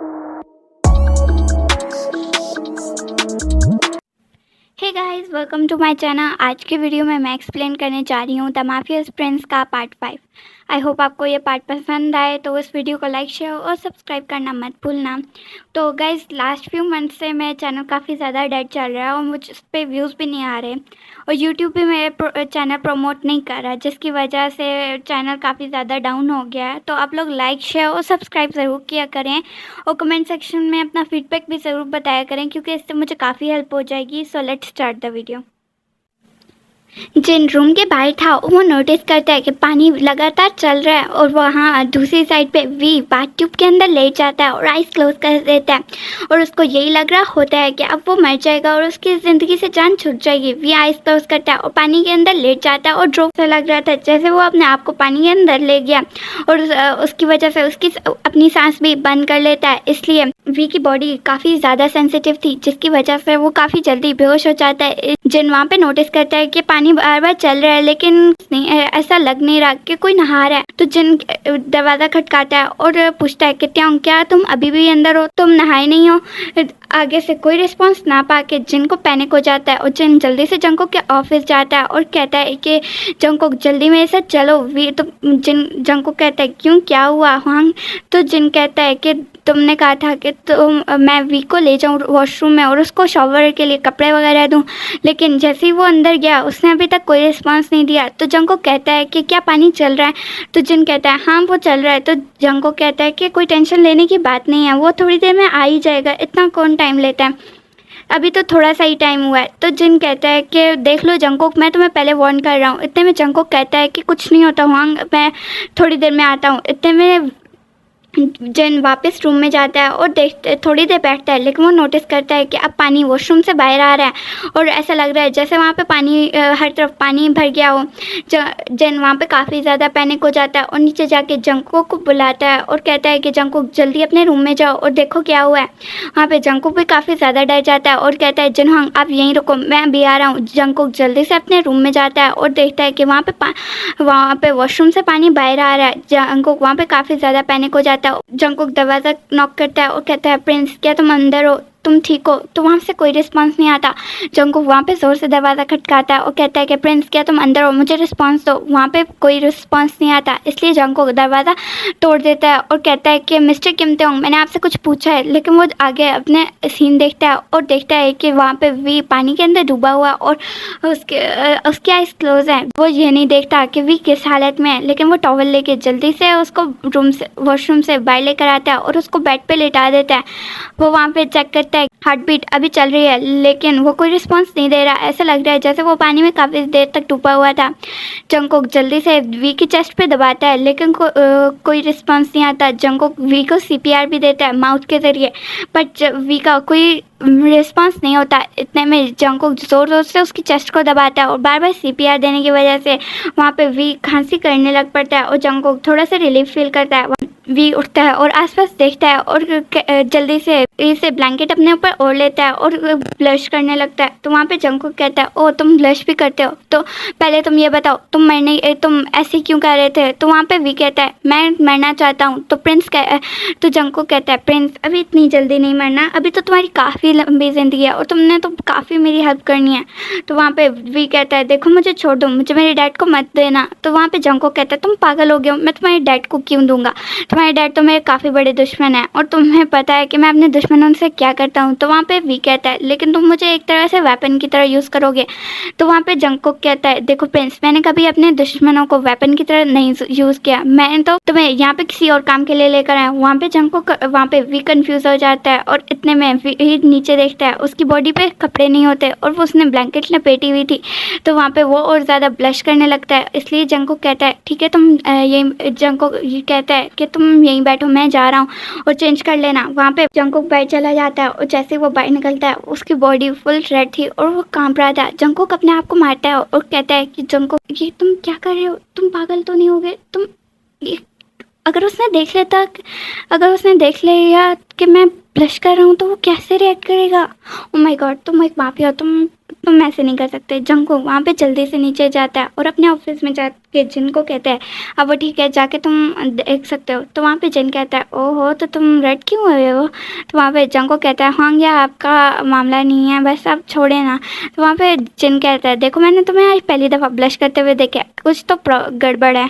Hey guys, welcome to my channel. आज के video में मैं एक्सप्लेन करने जा रही हूँ द माफियाज प्रिंस का पार्ट 5। आई होप आपको ये पार्ट पसंद आए, तो इस वीडियो को लाइक शेयर और सब्सक्राइब करना मत भूलना। तो गाइस, लास्ट फ्यू मंथ से मेरा चैनल काफ़ी ज़्यादा डेड चल रहा है और मुझ इस पर व्यूज़ भी नहीं आ रहे और यूट्यूब भी मेरे चैनल प्रमोट नहीं कर रहा, जिसकी वजह से चैनल काफ़ी ज़्यादा डाउन हो गया है। तो आप लोग लाइक शेयर और सब्सक्राइब ज़रूर किया करें और कमेंट सेक्शन में अपना फीडबैक भी ज़रूर बताया करें, क्योंकि इससे मुझे काफ़ी हेल्प हो जाएगी। So let's start the video. जिन रूम के बाहर था वो नोटिस करता है कि पानी लगातार चल रहा है और वहाँ दूसरी साइड पे वी बाथ ट्यूब के अंदर लेट जाता है और आइस क्लोज कर देता है और उसको यही लग रहा होता है कि अब वो मर जाएगा और उसकी ज़िंदगी से जान छूट जाएगी। वी आइस क्लोज करता है और पानी के अंदर लेट जाता है और ड्रॉप से लग रहा था जैसे वो अपने आप को पानी के अंदर ले गया और उसकी वजह से उसकी अपनी सांस भी बंद कर लेता है। इसलिए वी की बॉडी काफ़ी ज़्यादा सेंसिटिव थी, जिसकी वजह से वो काफ़ी जल्दी बेहोश हो जाता है। जिन वहाँ पे नोटिस करता है कि पानी बार बार चल रहा है लेकिन नहीं, ऐसा लग नहीं रहा कि कोई नहा रहा है। तो जिन दरवाज़ा खटकाता है और पूछता है कि ट्योंग, क्या तुम अभी भी अंदर हो? तुम नहाए नहीं हो? आगे से कोई रिस्पांस ना पाके जिन को पैनिक हो जाता है और जिन जल्दी से जंगकुक के ऑफिस जाता है और कहता है कि जंगकुक जल्दी मेरे साथ चलो। वी तो जंगकुक कहता है क्यों, क्या हुआ हुआंग? तो जिन कहता है कि तुमने कहा था कि मैं वी को ले जाऊँ वॉशरूम में और उसको शॉवर के लिए कपड़े वगैरह दूँ, लेकिन जैसे ही वो अंदर गया उसने अभी तक कोई रिस्पांस नहीं दिया। तो जंगकुक कहता है कि क्या पानी चल रहा है? तो जिन कहता है हाँ वो चल रहा है। तो जंगकुक कहता है कि कोई टेंशन लेने की बात नहीं है, वो थोड़ी देर में आ ही जाएगा, इतना कौन टाइम लेता है, अभी तो थोड़ा सा ही टाइम हुआ है। तो जिन कहता है कि देख लो जंगकुक, मैं तुम्हें पहले वार्न कर रहा हूँ। इतने में जंगकुक कहता है कि कुछ नहीं होता हुआंग, मैं थोड़ी देर में आता हूँ। इतने में जिन वापस रूम में जाता है और देखते थोड़ी देर बैठता है, लेकिन वो नोटिस करता है कि अब पानी वॉशरूम से बाहर आ रहा है और ऐसा लग रहा है जैसे वहाँ पे पानी हर तरफ पानी भर गया हो। जिन वहाँ पे काफ़ी ज़्यादा पैनिक हो जाता है और नीचे जाके जंगकुक को बुलाता है और कहता है कि जंगकुक जल्दी अपने रूम में जाओ और देखो क्या हुआ है। वहाँ पे जंगकुक भी काफ़ी ज़्यादा डर जाता है और कहता है जिनहोंग आप यहीं रुको, मैं अभी आ रहा हूँ। जंगकुक जल्दी से अपने रूम में जाता है और देखता है कि वहाँ पे वॉशरूम से पानी बाहर आ रहा है। जंगकुक वहाँ पे काफ़ी ज़्यादा पैनिक हो जाता है। जंगकुक दरवाज़ा नॉक करता है और कहता है प्रिंस, क्या तुम अंदर हो? तुम ठीक हो? तो वहाँ से कोई रिस्पांस नहीं आता। जंगकुक वहाँ पे ज़ोर से दरवाज़ा खटकाता है और कहता है कि प्रिंस, क्या तुम अंदर हो? मुझे रिस्पांस दो। वहाँ पे कोई रिस्पांस नहीं आता, इसलिए जंगकुक दरवाज़ा तोड़ देता है और कहता है कि मिस्टर किम तेओंग, मैंने आपसे कुछ पूछा है। लेकिन वो आगे अपने सीन देखता है और देखता है कि वहाँ पे वी पानी के अंदर डूबा हुआ और उसकी आइज क्लोज है। वो ये नहीं देखता कि वी किस हालत में है, लेकिन वो टॉवल लेके जल्दी से उसको वॉशरूम से बाहर लेकर आता है और उसको बेड पे लेटा देता है। वो वहाँ पे चेक करता है, हार्ट बीट अभी चल रही है, लेकिन वो कोई रिस्पांस नहीं दे रहा। ऐसा लग रहा है जैसे वो पानी में काफ़ी देर तक डूबा हुआ था। जंगकुक जल्दी से वी की चेस्ट पे दबाता है, लेकिन कोई रिस्पांस नहीं आता। जंगकुक वी को सीपीआर भी देता है माउथ के ज़रिए, बट वी का कोई रिस्पांस नहीं होता। इतने में जंगकुक ज़ोर ज़ोर से उसकी चेस्ट को दबाता है और बार बार सीपीआर देने की वजह से वहाँ पे वी खांसी करने लग पड़ता है और जंगकुक थोड़ा सा रिलीफ फील करता है। वी उठता है और आसपास देखता है और जल्दी से इसे ब्लैंकेट अपने ऊपर ओढ़ लेता है और ब्लश करने लगता है। तो वहाँ पे जंगकुक कहता है ओ तुम ब्लश भी करते हो, तो पहले तुम ये बताओ तुम ऐसे क्यों कर रहे थे? तो वहाँ पे वी कहता है मैं मरना चाहता हूँ। तो जंगकुक कहता है प्रिंस, अभी इतनी जल्दी नहीं मरना, अभी तो तुम्हारी काफ़ी लंबी ज़िंदगी है और तुमने तो काफ़ी मेरी हेल्प करनी है। तो वहाँ पे वी कहता है देखो मुझे छोड़ दो, मुझे मेरे डैड को मत देना। तो वहाँ पे जंगकुक कहता है तुम पागल हो गए हो, मैं तुम्हारे डैड को क्यों दूंगा? तुम्हारे डैड तो मेरे काफ़ी बड़े दुश्मन हैं और तुम्हें पता है कि मैं अपने दुश्मनों से क्या करता हूँ। तो वहाँ पे वी कहता है लेकिन तुम मुझे एक तरह से वेपन की तरह यूज़ करोगे। तो वहाँ पे जंगकुक कहता है देखो प्रिंस, मैंने कभी अपने दुश्मनों को वेपन की तरह नहीं यूज़ किया, मैंने तो तुम्हें यहाँ पे किसी और काम के लिए लेकर आया। वहाँ पे वी कंफ्यूज हो जाता है और इतने में वी नीचे देखता है, उसकी बॉडी पे कपड़े नहीं होते और वो उसने ब्लैंकेट लपेटी हुई थी। तो वहाँ पे वो और ज़्यादा ब्लश करने लगता है। इसलिए जंगकुक कहता है ठीक है तुम जंगकुक ये कहता है कि तुम यहीं बैठो, मैं जा रहा हूँ और चेंज कर लेना। वहाँ पे जंगकुक बाहर चला जाता है और जैसे वो बाहर निकलता है उसकी बॉडी फुल रेड थी और वो कांप रहा था। जंगकुक अपने आप को मारता है और कहता है कि जंगकुक ये तुम क्या कर रहे हो? तुम पागल तो नहीं हो गए? तुम ये अगर उसने देख लिया कि मैं ब्लश कर रहा हूँ तो वो कैसे रिएक्ट करेगा? ओ माय गॉड, तुम एक माफिया हो, तुम ऐसे नहीं कर सकते। जंगकुक वहाँ पे जल्दी से नीचे जाता है और अपने ऑफिस में कि जिन को कहता है अब वो ठीक है जाके तुम देख सकते हो। तो वहाँ पे जिन कहता है ओहो तो तुम रेड क्यों हुए हो। तो वहाँ पे जंग को कहता है हाँ यह आपका मामला नहीं है बस आप छोड़े ना। तो वहाँ पे जिन कहता है देखो मैंने तुम्हें आज पहली दफ़ा ब्लश करते हुए देखा कुछ तो गड़बड़ है।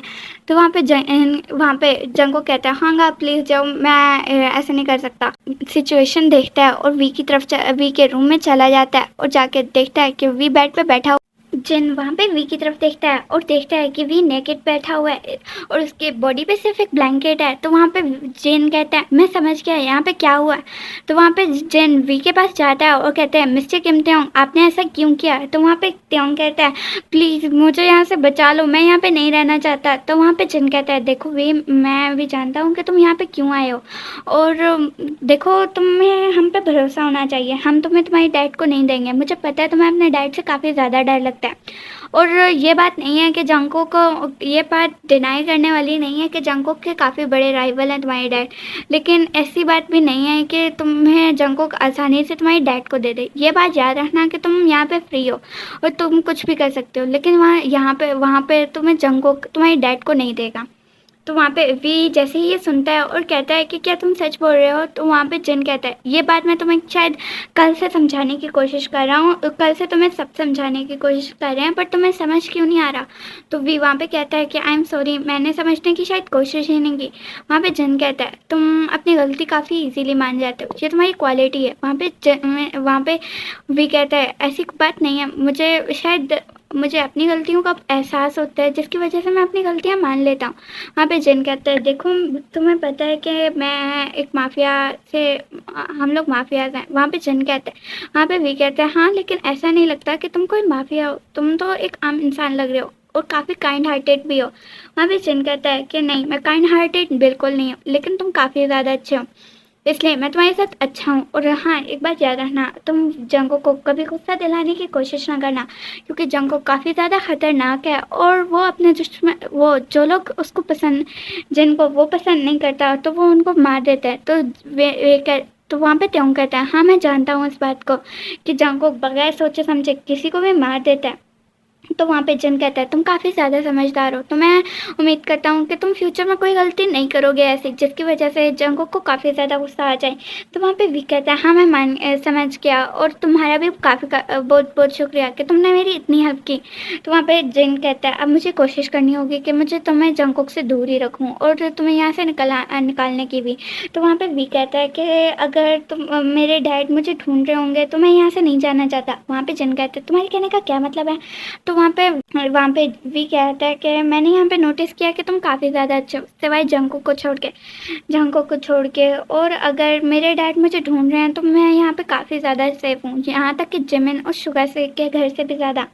तो वहाँ पे जंग को कहता है हाँ आप प्लीज़ जाओ मैं ऐसे नहीं कर सकता। सिचुएशन देखता है और वी की तरफ वी के रूम में चला जाता है और जाके देखता है कि वी बेड पे बैठा जिन वहाँ पे वी की तरफ देखता है और देखता है कि वी नेकेड बैठा हुआ है और उसके बॉडी पे सिर्फ एक ब्लैंकेट है। तो वहाँ पे जिन कहता है मैं समझ गया यहाँ पे क्या हुआ है। तो वहाँ पे जिन वी के पास जाता है और कहता है मिस्टर किम त्योंग आपने ऐसा क्यों किया। तो वहाँ पे त्योंग कहता है प्लीज़ मुझे यहाँ से बचा लो मैं यहाँ पे नहीं रहना चाहता। तो वहाँ पे जिन कहता है देखो वी मैं भी जानता हूँ कि तुम यहाँ पे क्यों आए हो और देखो तुम्हें हम पे भरोसा होना चाहिए हम तुम्हें तुम्हारी डैड को नहीं देंगे। मुझे पता है तुम्हें अपने डैड से काफ़ी ज़्यादा डर लगता है और ये बात नहीं है कि जंगकोक को ये बात डिनाई करने वाली नहीं है कि जंगकोक के काफ़ी बड़े राइवल हैं तुम्हारे डैड। लेकिन ऐसी बात भी नहीं है कि तुम्हें जंगकोक आसानी से तुम्हारी डैड को दे दे। ये बात याद रखना कि तुम यहाँ पे फ्री हो और तुम कुछ भी कर सकते हो लेकिन वहाँ पे तुम्हें जंगकोक तुम्हारी डैड को नहीं देगा। तो वहाँ पे वी जैसे ही ये सुनता है और कहता है कि क्या तुम सच बोल रहे हो। तो वहाँ पे जिन कहता है ये बात मैं तुम्हें शायद कल से समझाने की कोशिश कर रहा हूँ कल से तुम्हें सब समझाने की कोशिश कर रहे हैं पर तुम्हें समझ क्यों नहीं आ रहा। तो वी वहाँ पे कहता है कि आई एम सॉरी मैंने समझने की शायद कोशिश ही नहीं की। वहाँ पे जिन कहता है तुम अपनी गलती काफ़ी इजीली मान जाते हो ये तुम्हारी क्वालिटी है। वहाँ पे वी कहता है ऐसी बात नहीं है मुझे अपनी गलतियों का एहसास होता है जिसकी वजह से मैं अपनी गलतियाँ मान लेता हूँ। वहाँ पे जिन कहता है देखो तुम्हें पता है कि मैं एक माफिया से हम लोग माफियाज हैं। वहाँ पे जिन कहता है वहाँ पे वी कहता है हाँ लेकिन ऐसा नहीं लगता कि तुम कोई माफिया हो तुम तो एक आम इंसान लग रहे हो और काफ़ी काइंड हार्टेड भी हो। वहाँ पे जिन कहता है कि नहीं मैं काइंड हार्टेड बिल्कुल नहीं हूँ लेकिन तुम काफ़ी ज़्यादा अच्छे हो इसलिए मैं तुम्हारे साथ अच्छा हूँ। और हाँ एक बात याद रखना तुम जंगो को कभी गुस्सा दिलाने की कोशिश ना करना क्योंकि जंगो काफ़ी ज़्यादा ख़तरनाक है और वो अपने दुश्मन वो जो लोग उसको पसंद जिनको वो पसंद नहीं करता तो वो उनको मार देता है। तो तो वहाँ पे त्यों कहता है हाँ मैं जानता हूँ इस बात को कि जंगो बगैर सोचे समझे किसी को भी मार देता है। तो वहाँ पे जिन कहता है तुम काफ़ी ज़्यादा समझदार हो तो मैं उम्मीद करता हूँ कि तुम फ्यूचर में कोई गलती नहीं करोगे ऐसी जिसकी वजह से जंगकोक को काफ़ी ज़्यादा गुस्सा आ जाए। तो वहाँ पे वी कहता है हाँ मैं समझ गया और तुम्हारा भी काफ़ी बहुत बहुत शुक्रिया कि तुमने मेरी इतनी हेल्प की। तो वहाँ पे जिन कहता है अब मुझे कोशिश करनी होगी कि मुझे तुम्हें जंगकोक से दूर ही रखूँ और तुम्हें यहाँ से निकालने की भी। तो वहाँ पे वी कहता है कि अगर तुम मेरे डैड मुझे ढूंढ रहे होंगे तो मैं यहाँ से नहीं जाना चाहता। वहाँ पे जिन कहता है तुम्हारे कहने का क्या मतलब है। तो वहाँ पे वी कहता है कि मैंने यहाँ पे नोटिस किया कि तुम काफ़ी ज़्यादा अच्छे हो सिवाय जंगकोक को छोड़ के और अगर मेरे डैड मुझे ढूंढ रहे हैं तो मैं यहाँ पे काफ़ी ज़्यादा सेफ हूँ यहाँ तक कि जिमिन और शुगर से के घर से भी ज़्यादा।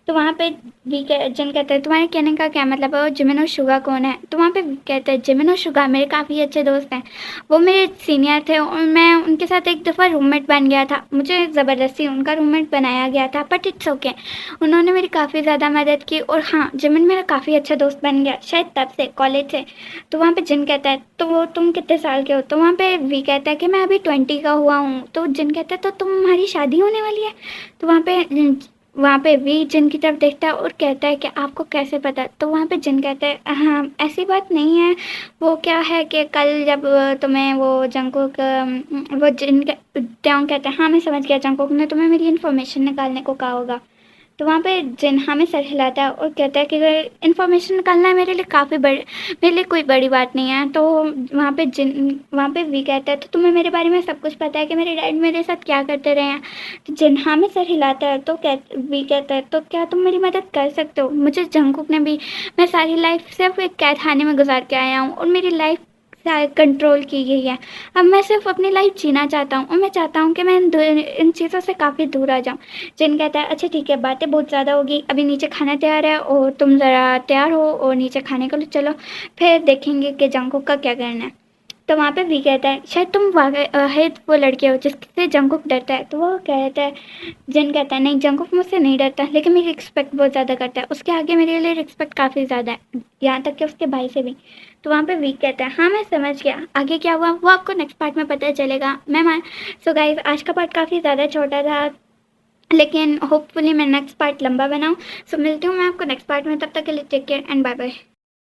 तो वहाँ पे जिन कहते हैं तुम्हारे कहने का क्या मतलब है और जिमिन और शुगा कौन है। तो वहाँ पे कहते हैं जिमिन और शुगा मेरे काफ़ी अच्छे दोस्त हैं वो मेरे सीनियर थे और मैं उनके साथ एक दफ़ा रूममेट बन गया था मुझे ज़बरदस्ती उनका रूममेट बनाया गया था बट इट्स ओके उन्होंने मेरी काफ़ी ज़्यादा मदद की और हाँ जिमिन मेरा काफ़ी अच्छा दोस्त बन गया शायद तब से कॉलेज से। तो वहाँ पे जिन कहता है तो वो तुम कितने साल के हो। तो वहाँ पे वी कहता है कि मैं अभी 20 का हुआ हूँ। तो जिन कहता है तो तुम्हारी शादी होने वाली है। तो वहाँ पे वी जिन की तरफ देखता है और कहता है कि आपको कैसे पता। तो वहाँ पे जिन कहता है हाँ ऐसी बात नहीं है वो क्या है कि कल जब तुम्हें वो जंगकोक वो जिन त्यों कहता है हाँ मैं समझ गया जंगकोक ने तुम्हें मेरी इन्फॉर्मेशन निकालने को कहा होगा। तो वहाँ पे जिन हमें सर हिलाता है और कहता है कि अगर इन्फॉर्मेशन निकालना है मेरे लिए कोई बड़ी बात नहीं है। तो वहाँ पे वी कहता है तो तुम्हें मेरे बारे में सब कुछ पता है कि मेरे डैड मेरे साथ क्या करते रहे हैं। तो जिन हमें सर हिलाता है तो वी कहता है तो क्या तुम मेरी मदद कर सकते हो। मुझे जंगकुक ने भी मैं सारी लाइफ सिर्फ एक कैद खाने में गुजार के आया हूँ और मेरी लाइफ कंट्रोल की गई है। अब मैं सिर्फ अपनी लाइफ जीना चाहता हूँ और मैं चाहता हूँ कि मैं इन चीज़ों से काफ़ी दूर आ जाऊँ। जिन कहता है अच्छा ठीक है बातें बहुत ज़्यादा होगी अभी नीचे खाना तैयार है और तुम ज़रा तैयार हो और नीचे खाने के लिए चलो फिर देखेंगे कि जंगकुक का क्या करना है। तो वहाँ पे वी कहता है शायद तुम वाकई वो लड़के हो जिससे जंगकुक डरता है। तो वो कहता है जिन कहता है नहीं जंगकुक मुझसे नहीं डरता लेकिन मेरी रिस्पेक्ट बहुत ज़्यादा करता है उसके आगे मेरे लिए रिस्पेक्ट काफ़ी ज़्यादा है यहाँ तक कि उसके भाई से भी। तो वहाँ पे वी कहता है हाँ मैं समझ गया आगे क्या हुआ वो आपको नेक्स्ट पार्ट में पता चलेगा। सो गाइस आज का पार्ट काफ़ी ज़्यादा छोटा था लेकिन होपफुली मैं नेक्स्ट पार्ट लंबा बनाऊँ। सो मिलती हूँ मैं आपको नेक्स्ट पार्ट में, तब तक के लिए take care and bye bye.